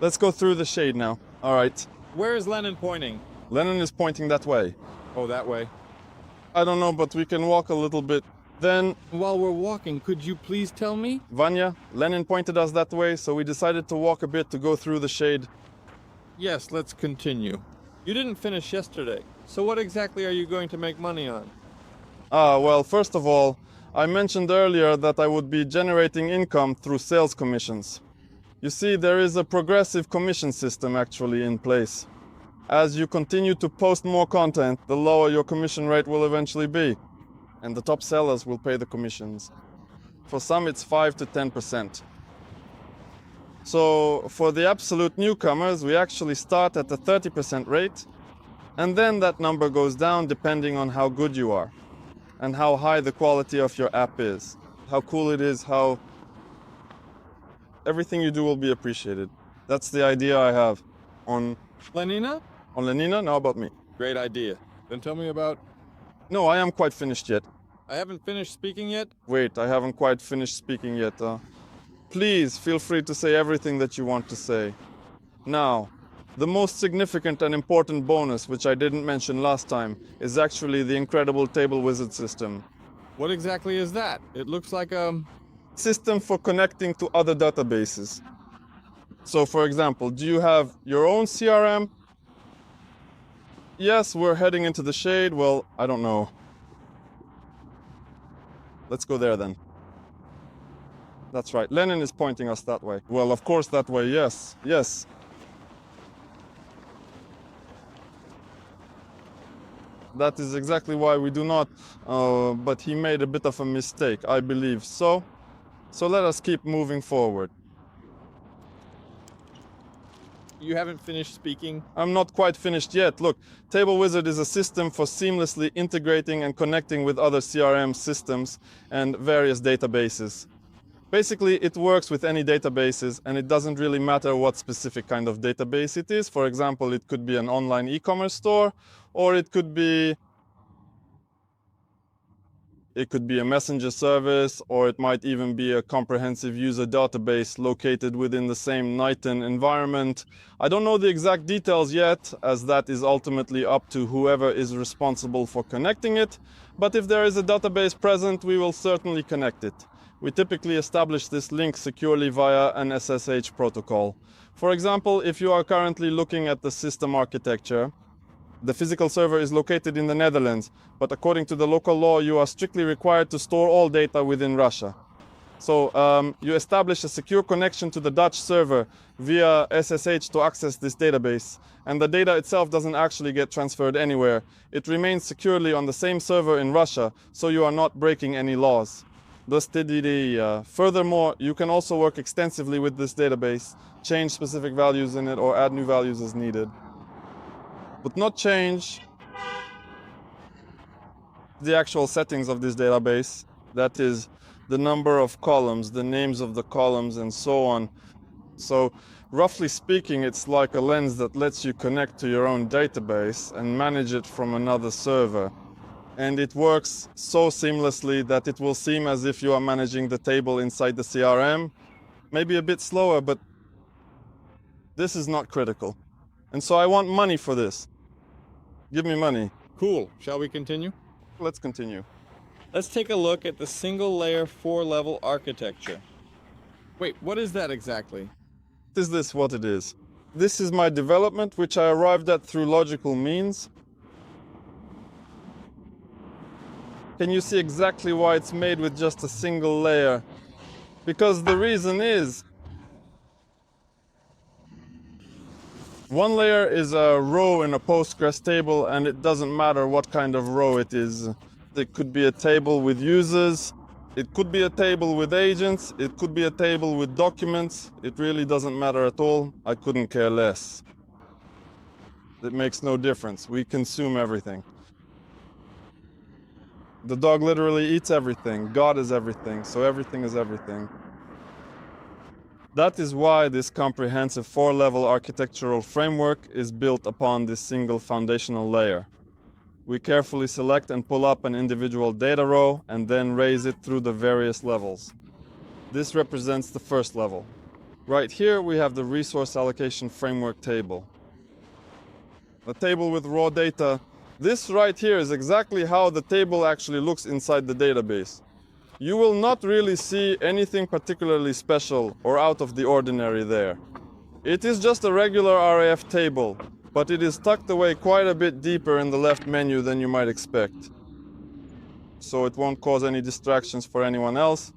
Let's go through the shade now. All right. Where is Lenin pointing? Lenin is pointing that way. Oh, that way. I don't know, but we can walk a little bit. Then, While we're walking, could you please tell me? Vanya, Lenin pointed us that way, so we decided to walk a bit to go through the shade. Yes, let's continue. You didn't finish yesterday, so what exactly are you going to make money on? Well, first of all, I mentioned earlier that I would be generating income through sales commissions. You see, there is a progressive commission system actually in place. As you continue to post more content, the lower your commission rate will eventually be. And the top sellers will pay the commissions. For some, it's 5 to 10%. So for the absolute newcomers, we actually start at a 30% rate, and then that number goes down depending on how good you are and how high the quality of your app is, how cool it is, how everything you do will be appreciated. That's the idea I have on Lenina? Lenina. Now about me. Great idea. Then tell me about... No, I am quite finished yet. I haven't finished speaking yet? Wait, I haven't quite finished speaking yet. Please feel free to say everything that you want to say. Now, the most significant and important bonus, which I didn't mention last time, is actually the incredible table wizard system. What exactly is that? It looks like a... System for connecting to other databases. So for example, do you have your own CRM? Yes, we're heading into the shade. Well, I don't know. Let's go there then. That's right. Lenin is pointing us that way. Well, of course that way, yes. Yes. That is exactly why we do not, but he made a bit of a mistake, I believe. So let us keep moving forward. You haven't finished speaking? I'm not quite finished yet. Look, Table Wizard is a system for seamlessly integrating and connecting with other CRM systems and various databases. Basically, it works with any databases, and it doesn't really matter what specific kind of database it is. For example, it could be an online e-commerce store, or it could be a messenger service, or it might even be a comprehensive user database located within the same Nighton environment. I don't know the exact details yet, as that is ultimately up to whoever is responsible for connecting it. But if there is a database present, we will certainly connect it. We typically establish this link securely via an SSH protocol. For example, if you are currently looking at the system architecture, the physical server is located in the Netherlands, but according to the local law, you are strictly required to store all data within Russia. So you establish a secure connection to the Dutch server via SSH to access this database, and the data itself doesn't actually get transferred anywhere. It remains securely on the same server in Russia, so you are not breaking any laws. Furthermore, you can also work extensively with this database, change specific values in it, or add new values as needed. But not change the actual settings of this database. That is the number of columns, the names of the columns, and so on. So roughly speaking, it's like a lens that lets you connect to your own database and manage it from another server. And it works so seamlessly that it will seem as if you are managing the table inside the CRM. Maybe a bit slower, but this is not critical. And so I want money for this. Give me money. Cool. Shall we continue? Let's continue. Let's take a look at the single layer 4-level architecture. Wait, what is that exactly? Is this what it is? This is my development, which I arrived at through logical means. Can you see exactly why it's made with just a single layer? Because the reason is, one layer is a row in a postgres table, and it doesn't matter what kind of row it is. It could be a table with users, it could be a table with agents, it could be a table with documents. It really doesn't matter at all. I couldn't care less. It makes no difference. We consume everything. The dog literally eats everything. God is everything, so everything is everything. That is why this comprehensive 4-level architectural framework is built upon this single foundational layer. We carefully select and pull up an individual data row and then raise it through the various levels. This represents the first level. Right here we have the resource allocation framework table. A table with raw data. This right here is exactly how the table actually looks inside the database. You will not really see anything particularly special or out of the ordinary there. It is just a regular RAF table, but it is tucked away quite a bit deeper in the left menu than you might expect. So it won't cause any distractions for anyone else.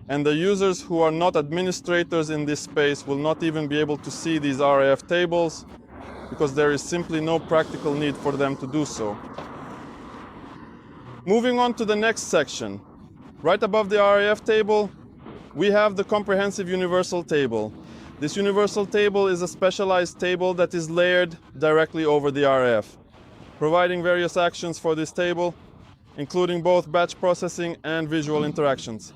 And the users who are not administrators in this space will not even be able to see these RAF tables because there is simply no practical need for them to do so. Moving on to the next section. Right above the RAF table, we have the comprehensive universal table. This universal table is a specialized table that is layered directly over the RAF, providing various actions for this table, including both batch processing and visual interactions.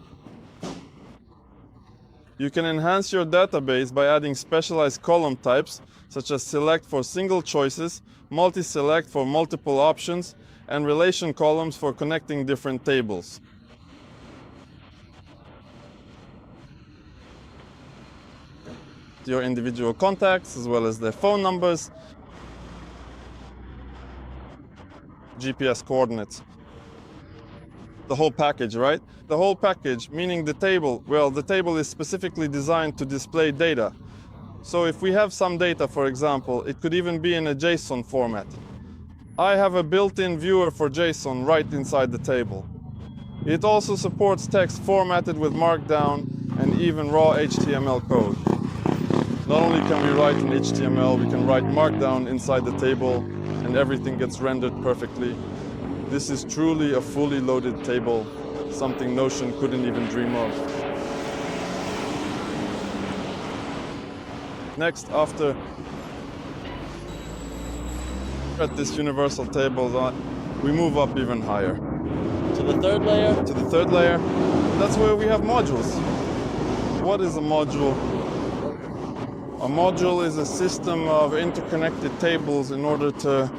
You can enhance your database by adding specialized column types, such as select for single choices, multi-select for multiple options, and relation columns for connecting different tables. Your individual contacts, as well as their phone numbers, GPS coordinates. The whole package, right? The whole package, meaning the table. Well, the table is specifically designed to display data. So if we have some data, for example, it could even be in a JSON format. I have a built-in viewer for JSON right inside the table. It also supports text formatted with Markdown and even raw HTML code. Not only can we write in HTML, we can write Markdown inside the table and everything gets rendered perfectly. This is truly a fully loaded table, something Notion couldn't even dream of. Next, after at this universal table, we move up even higher. To the third layer? To the third layer, that's where we have modules. What is a module? A module is a system of interconnected tables in order to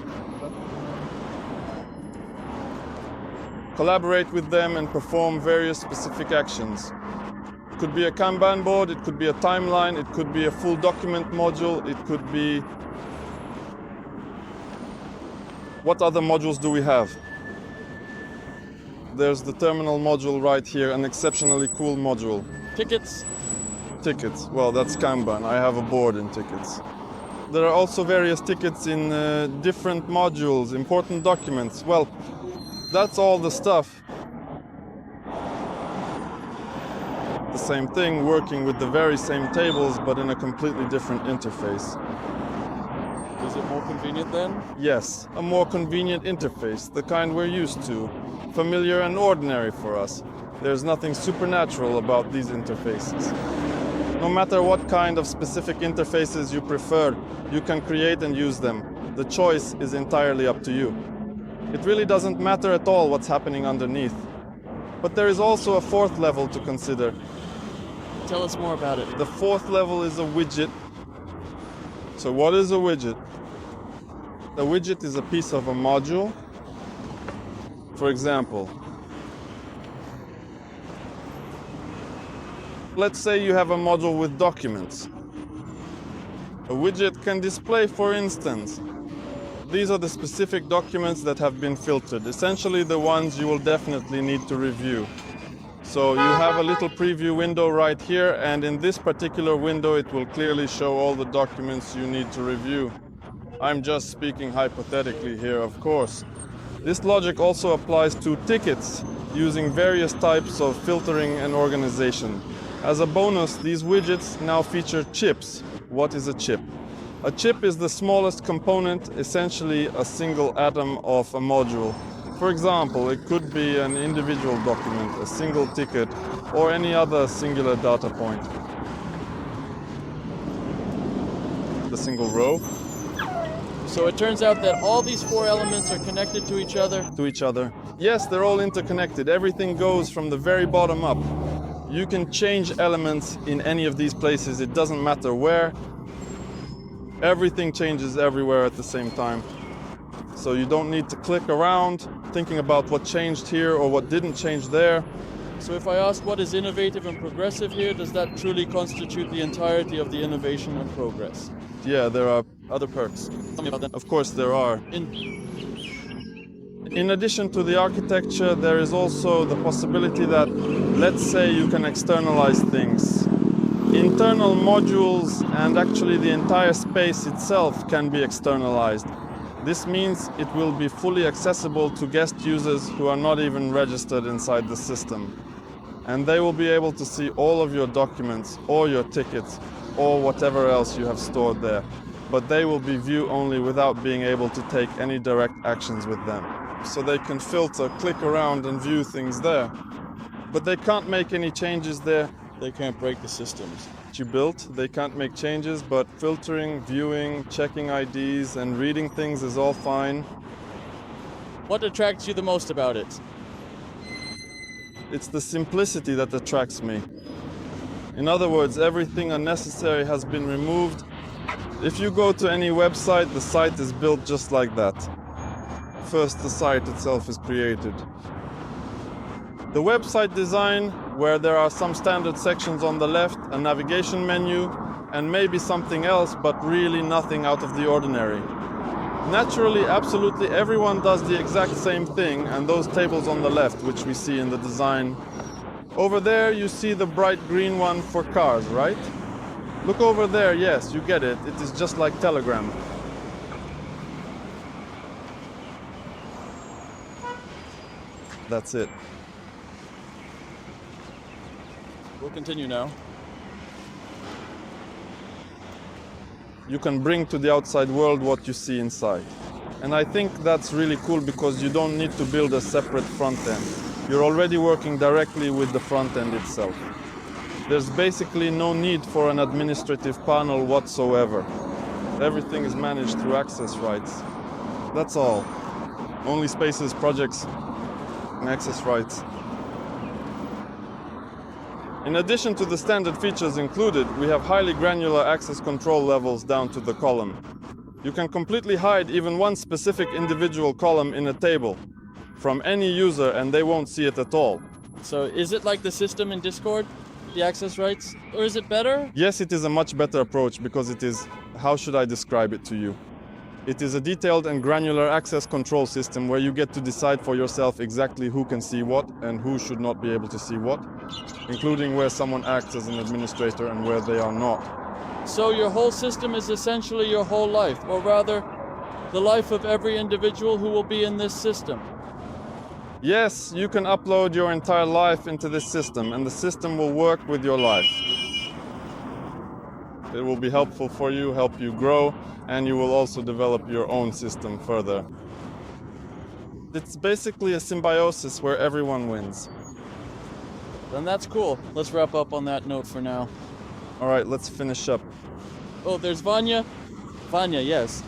collaborate with them and perform various specific actions. It could be a Kanban board, it could be a timeline, it could be a full document module, it could be... What other modules do we have? There's the terminal module right here, an exceptionally cool module. Tickets. Tickets, well, that's Kanban. I have a board in tickets. There are also various tickets in different modules, important documents. Well, that's all the stuff. The same thing, working with the very same tables, but in a completely different interface. Is it more convenient then? Yes, a more convenient interface, the kind we're used to. Familiar and ordinary for us. There's nothing supernatural about these interfaces. No matter what kind of specific interfaces you prefer, you can create and use them. The choice is entirely up to you. It really doesn't matter at all what's happening underneath. But there is also a fourth level to consider. Tell us more about it. The fourth level is a widget. So what is a widget? A widget is a piece of a module. For example, let's say you have a module with documents. A widget can display, for instance, these are the specific documents that have been filtered, essentially the ones you will definitely need to review. So you have a little preview window right here, and in this particular window it will clearly show all the documents you need to review. I'm just speaking hypothetically here, of course. This logic also applies to tickets, using various types of filtering and organization. As a bonus, these widgets now feature chips. What is a chip? A chip is the smallest component, essentially a single atom of a module. For example, it could be an individual document, a single ticket, or any other singular data point. The single row. So it turns out that all these four elements are connected to each other? Yes, they're all interconnected. Everything goes from the very bottom up. You can change elements in any of these places. It doesn't matter where. Everything changes everywhere at the same time. So you don't need to click around thinking about what changed here or what didn't change there. So if I ask what is innovative and progressive here, does that truly constitute the entirety of the innovation and progress? Yeah, there are, Other perks. Tell me about that. of course there are. In addition to the architecture, there is also the possibility that, let's say, you can externalize things. Internal modules and actually the entire space itself can be externalized. This means it will be fully accessible to guest users who are not even registered inside the system. And they will be able to see all of your documents or your tickets or whatever else you have stored there. But they will be view only without being able to take any direct actions with them. So they can filter, click around and view things there. But they can't make any changes there. They can't break the systems. You built, they can't make changes, but filtering, viewing, checking IDs and reading things is all fine. What attracts you the most about it? It's the simplicity that attracts me. In other words, everything unnecessary has been removed. If you go to any website, the site is built just like that. First, the site itself is created. The website design, where there are some standard sections on the left, a navigation menu, and maybe something else, but really nothing out of the ordinary. Naturally, absolutely everyone does the exact same thing, and those tables on the left, which we see in the design. Over there, you see the bright green one for cars, right? Look over there, yes, you get it. It is just like Telegram. That's it. We'll continue now. You can bring to the outside world what you see inside. And I think that's really cool because you don't need to build a separate front end. You're already working directly with the front end itself. There's basically no need for an administrative panel whatsoever. Everything is managed through access rights. That's all. Only spaces, projects, and access rights. In addition to the standard features included, we have highly granular access control levels down to the column. You can completely hide even one specific individual column in a table from any user and they won't see it at all. So is it like the system in Discord, the access rights, or is it better? Yes, it is a much better approach because it is, how should I describe it to you? It is a detailed and granular access control system where you get to decide for yourself exactly who can see what and who should not be able to see what, including where someone acts as an administrator and where they are not. So your whole system is essentially your whole life, or rather, the life of every individual who will be in this system. Yes, you can upload your entire life into this system and the system will work with your life. It will be helpful for you, help you grow, and you will also develop your own system further. It's basically a symbiosis where everyone wins. Then that's cool. Let's wrap up on that note for now. All right, let's finish up. Oh, there's Vanya. Vanya, yes.